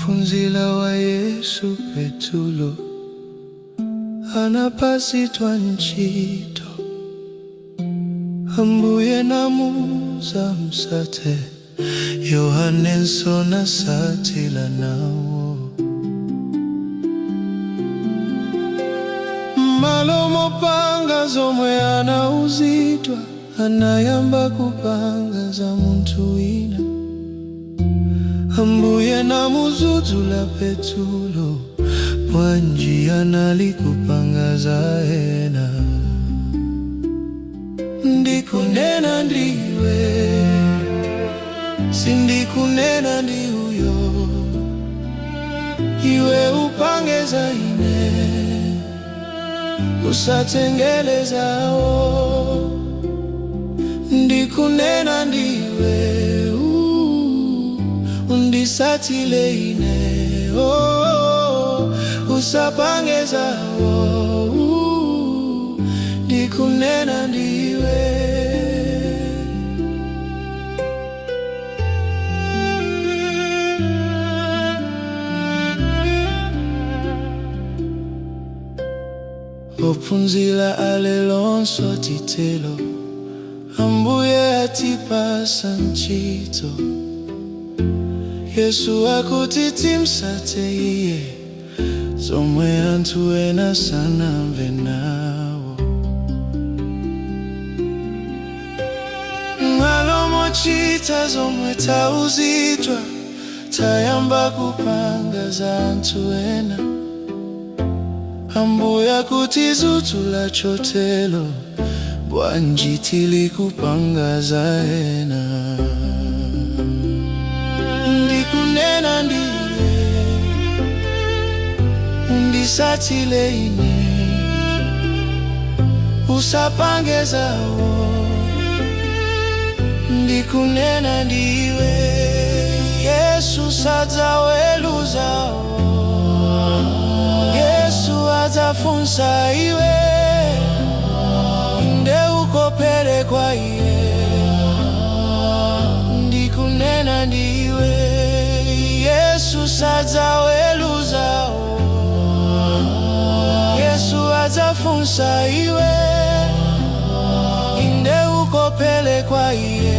Ophunzira wa Yesu Petulo anapasitwa ntchito, Ambuye namuza msate, Yohanenso nasatila nawo. Malo mopanga zomwe anauzidwa, anayamba kupanga za muntu wina. Ambuye namuzuzula Petulo, bwanji analikupanga za ena. Ndikunena ndiwe, sindikunena ndi uyo, iwe upange za ine, usatengelezao. Ndikunena ndiwe, undisatile ine, usapange zao. Ndikunena ndiwe. Ophunzira alelonso titelo, Ambuye atipasa ntchito. Yesu akuti msate iye, zomwe anthu ena sanamve nawo. Malo mochita zomwe tauzidwa, tayamba kupanga za anthu ena. Ambuye akuti zutula chotelo, bwanji tilikupanga za ena. Ndikunena ndiwe, undisatile ine, usapange zao. Ndikunena ndiwe, Yesu sadzaweluzao. Yesu adzafunsa iwe, inde ukopere kwa iye. Ndikunena ndiwe, Yesu sadzaweluzao. Yesu adzafunsa iwe, inde ukopere kwa iye.